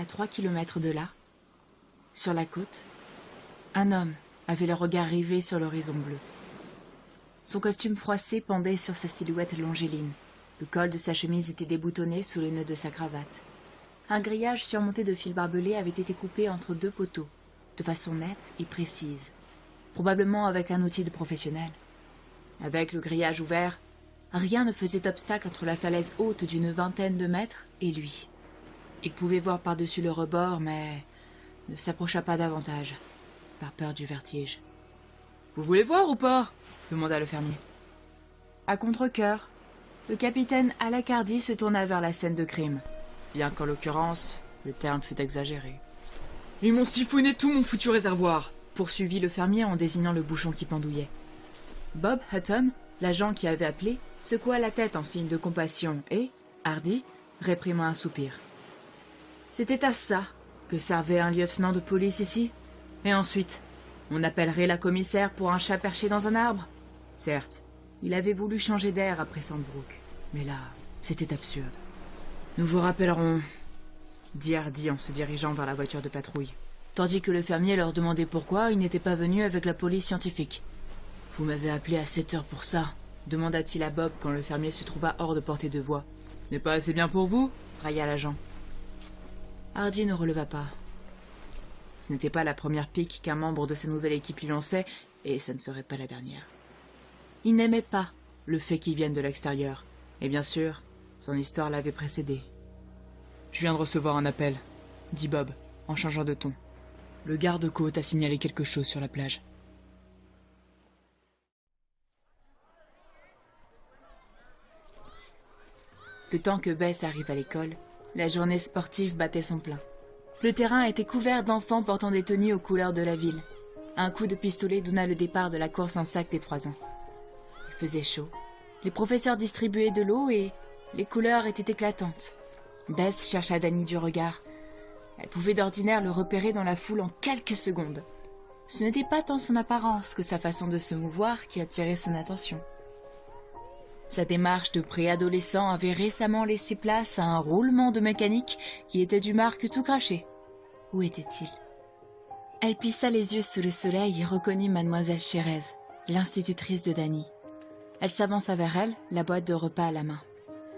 à 3 kilomètres de là, sur la côte, un homme avait le regard rivé sur l'horizon bleu. Son costume froissé pendait sur sa silhouette longéline. Le col de sa chemise était déboutonné sous le nœud de sa cravate. Un grillage surmonté de fils barbelés avait été coupé entre 2 poteaux, de façon nette et précise, probablement avec un outil de professionnel. Avec le grillage ouvert, rien ne faisait obstacle entre la falaise haute d'une 20aine de mètres et lui. Il pouvait voir par-dessus le rebord, mais ne s'approcha pas davantage, par peur du vertige. « Vous voulez voir ou pas ?» demanda le fermier. À contre-cœur, le capitaine Alacardi se tourna vers la scène de crime, bien qu'en l'occurrence, le terme fût exagéré. « Ils m'ont siphonné tout mon foutu réservoir !» poursuivit le fermier en désignant le bouchon qui pendouillait. Bob Hutton, l'agent qui avait appelé, secoua la tête en signe de compassion et, hardi, réprima un soupir. C'était à ça que servait un lieutenant de police ici. Et ensuite, on appellerait la commissaire pour un chat perché dans un arbre. Certes, il avait voulu changer d'air après Sandbrook, mais là, c'était absurde. « Nous vous rappellerons, » dit Hardy en se dirigeant vers la voiture de patrouille, tandis que le fermier leur demandait pourquoi il n'était pas venu avec la police scientifique. « Vous m'avez appelé à 7 heures pour ça ?» demanda-t-il à Bob quand le fermier se trouva hors de portée de voix. « N'est pas assez bien pour vous ?» railla l'agent. Hardy ne releva pas. Ce n'était pas la première pique qu'un membre de sa nouvelle équipe lui lançait, et ça ne serait pas la dernière. Il n'aimait pas le fait qu'il vienne de l'extérieur, et bien sûr, son histoire l'avait précédé. « Je viens de recevoir un appel, » dit Bob, en changeant de ton. « Le garde-côte a signalé quelque chose sur la plage. » Le temps que Bess arrive à l'école, la journée sportive battait son plein. Le terrain était couvert d'enfants portant des tenues aux couleurs de la ville. Un coup de pistolet donna le départ de la course en sac des 3 ans. Il faisait chaud. Les professeurs distribuaient de l'eau et les couleurs étaient éclatantes. Bess chercha Danny du regard. Elle pouvait d'ordinaire le repérer dans la foule en quelques secondes. Ce n'était pas tant son apparence que sa façon de se mouvoir qui attirait son attention. Sa démarche de préadolescent avait récemment laissé place à un roulement de mécanique qui était du marque tout craché. Où était-il? Elle plissa les yeux sous le soleil et reconnut mademoiselle Chérez, l'institutrice de Danny. Elle s'avança vers elle, la boîte de repas à la main.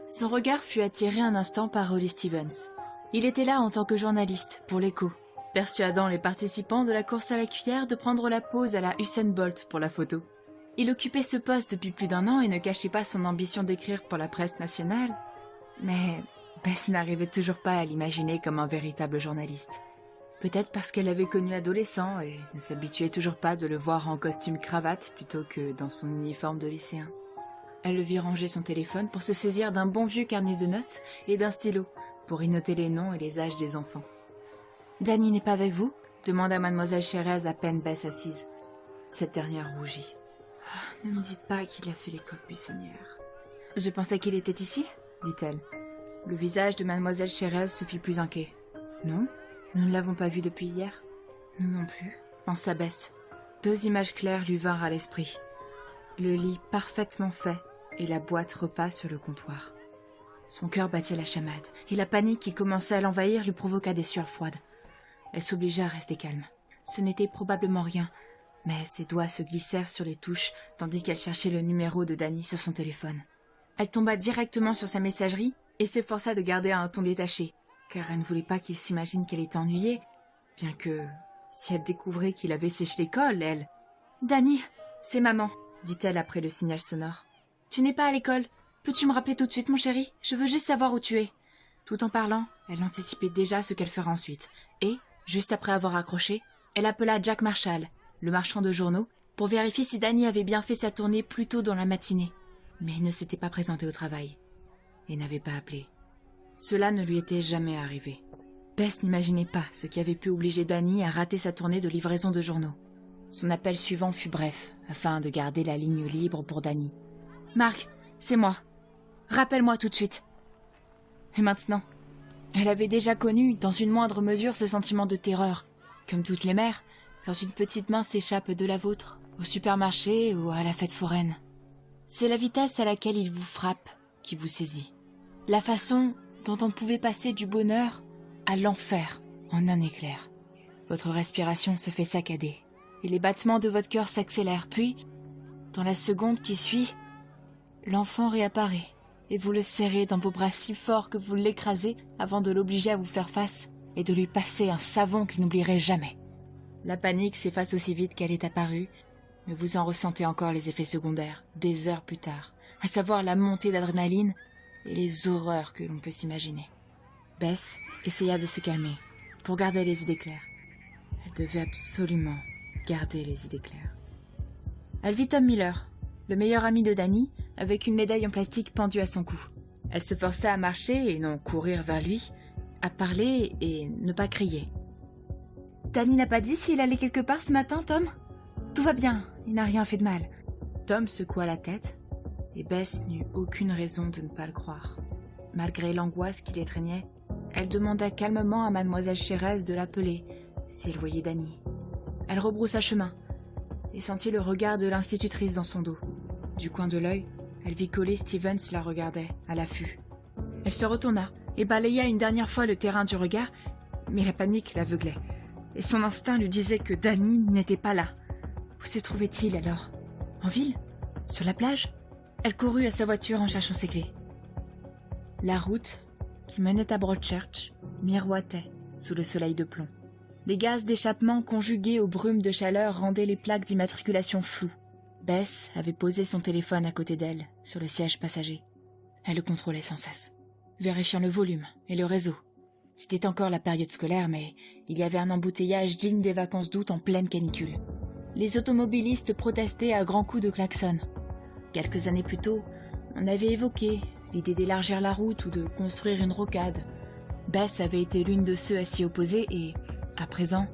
Son regard fut attiré un instant par Holly Stevens. Il était là en tant que journaliste, pour l'écho, persuadant les participants de la course à la cuillère de prendre la pose à la Usain Bolt pour la photo. Il occupait ce poste depuis plus d'1 an et ne cachait pas son ambition d'écrire pour la presse nationale. Mais Bess n'arrivait toujours pas à l'imaginer comme un véritable journaliste. Peut-être parce qu'elle l'avait connu adolescent et ne s'habituait toujours pas de le voir en costume cravate plutôt que dans son uniforme de lycéen. Elle le vit ranger son téléphone pour se saisir d'un bon vieux carnet de notes et d'un stylo pour y noter les noms et les âges des enfants. « Danny n'est pas avec vous ?» demanda mademoiselle Chérez à peine Bess assise. Cette dernière rougit. « Ne me dites pas qu'il a fait l'école buissonnière. »« Je pensais qu'il était ici ?» dit-elle. Le visage de mademoiselle Chérez se fit plus inquiet. « Non, nous ne l'avons pas vu depuis hier. »« Nous non plus. » pensa Bess. 2 images claires lui vinrent à l'esprit. Le lit parfaitement fait et la boîte repas sur le comptoir. Son cœur battit à la chamade, et la panique qui commençait à l'envahir lui provoqua des sueurs froides. Elle s'obligea à rester calme. Ce n'était probablement rien, mais ses doigts se glissèrent sur les touches tandis qu'elle cherchait le numéro de Danny sur son téléphone. Elle tomba directement sur sa messagerie et s'efforça de garder un ton détaché, car elle ne voulait pas qu'il s'imagine qu'elle était ennuyée, bien que, si elle découvrait qu'il avait séché l'école, elle... « Danny, c'est maman, » dit-elle après le signal sonore. « Tu n'es pas à l'école. Peux-tu me rappeler tout de suite, mon chéri? Je veux juste savoir où tu es. » Tout en parlant, elle anticipait déjà ce qu'elle ferait ensuite, et, juste après avoir raccroché, elle appela Jack Marshall, le marchand de journaux, pour vérifier si Danny avait bien fait sa tournée plus tôt dans la matinée. Mais il ne s'était pas présenté au travail, et n'avait pas appelé. Cela ne lui était jamais arrivé. Bess n'imaginait pas ce qui avait pu obliger Danny à rater sa tournée de livraison de journaux. Son appel suivant fut bref, afin de garder la ligne libre pour Danny. « Marc, c'est moi. Rappelle-moi tout de suite. » Et maintenant, elle avait déjà connu, dans une moindre mesure, ce sentiment de terreur, comme toutes les mères, quand une petite main s'échappe de la vôtre, au supermarché ou à la fête foraine. C'est la vitesse à laquelle il vous frappe qui vous saisit. La façon dont on pouvait passer du bonheur à l'enfer en un éclair. Votre respiration se fait saccader et les battements de votre cœur s'accélèrent. Puis, dans la seconde qui suit, l'enfant réapparaît et vous le serrez dans vos bras si fort que vous l'écrasez avant de l'obliger à vous faire face et de lui passer un savon qu'il n'oublierait jamais. La panique s'efface aussi vite qu'elle est apparue, mais vous en ressentez encore les effets secondaires, des heures plus tard, à savoir la montée d'adrénaline et les horreurs que l'on peut s'imaginer. Bess essaya de se calmer, pour garder les idées claires. Elle devait absolument garder les idées claires. Elle vit Tom Miller, le meilleur ami de Danny, avec une médaille en plastique pendue à son cou. Elle se forçait à marcher et non courir vers lui, à parler et ne pas crier. « Danny n'a pas dit s'il allait quelque part ce matin, Tom ? Tout va bien, il n'a rien fait de mal. » Tom secoua la tête, et Bess n'eut aucune raison de ne pas le croire. Malgré l'angoisse qui l'étreignait, elle demanda calmement à mademoiselle Chérez de l'appeler, si elle voyait Danny. Elle rebroussa chemin, et sentit le regard de l'institutrice dans son dos. Du coin de l'œil, elle vit qu'Ollie Stevens la regardait, à l'affût. Elle se retourna et balaya une dernière fois le terrain du regard, mais la panique l'aveuglait, et son instinct lui disait que Danny n'était pas là. Où se trouvait-il alors ? En ville ? Sur la plage ? Elle courut à sa voiture en cherchant ses clés. La route, qui menait à Broadchurch, miroitait sous le soleil de plomb. Les gaz d'échappement conjugués aux brumes de chaleur rendaient les plaques d'immatriculation floues. Bess avait posé son téléphone à côté d'elle, sur le siège passager. Elle le contrôlait sans cesse, vérifiant le volume et le réseau. C'était encore la période scolaire, mais il y avait un embouteillage digne des vacances d'août en pleine canicule. Les automobilistes protestaient à grands coups de klaxon. Quelques années plus tôt, on avait évoqué l'idée d'élargir la route ou de construire une rocade. Bess avait été l'une de ceux à s'y opposer et, à présent,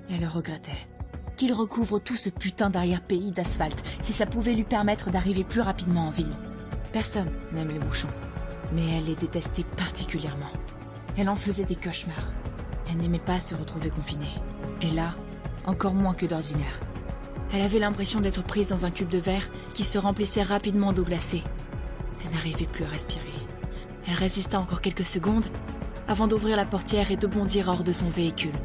elle le regrettait. Qu'il recouvre tout ce putain d'arrière-pays d'asphalte, si ça pouvait lui permettre d'arriver plus rapidement en ville. Personne n'aime les bouchons, mais elle les détestait particulièrement. Elle en faisait des cauchemars. Elle n'aimait pas se retrouver confinée. Et là, encore moins que d'ordinaire. Elle avait l'impression d'être prise dans un cube de verre qui se remplissait rapidement d'eau glacée. Elle n'arrivait plus à respirer. Elle résista encore quelques secondes avant d'ouvrir la portière et de bondir hors de son véhicule.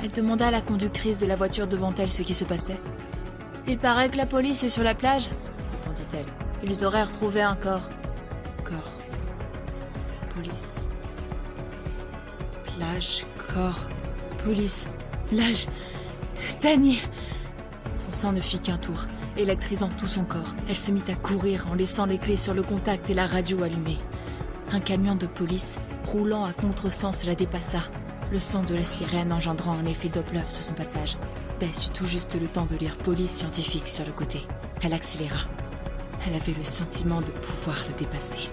Elle demanda à la conductrice de la voiture devant elle ce qui se passait. « Il paraît que la police est sur la plage, » répondit-elle. « Ils auraient retrouvé un corps. » Corps. Police. Plage. Corps. Police. Plage. Danny. Son sang ne fit qu'un tour, électrisant tout son corps. Elle se mit à courir en laissant les clés sur le contact et la radio allumée. Un camion de police, roulant à contresens, la dépassa, le son de la sirène engendrant un effet Doppler sur son passage. Bess eut tout juste le temps de lire police scientifique sur le côté. Elle accéléra. Elle avait le sentiment de pouvoir le dépasser.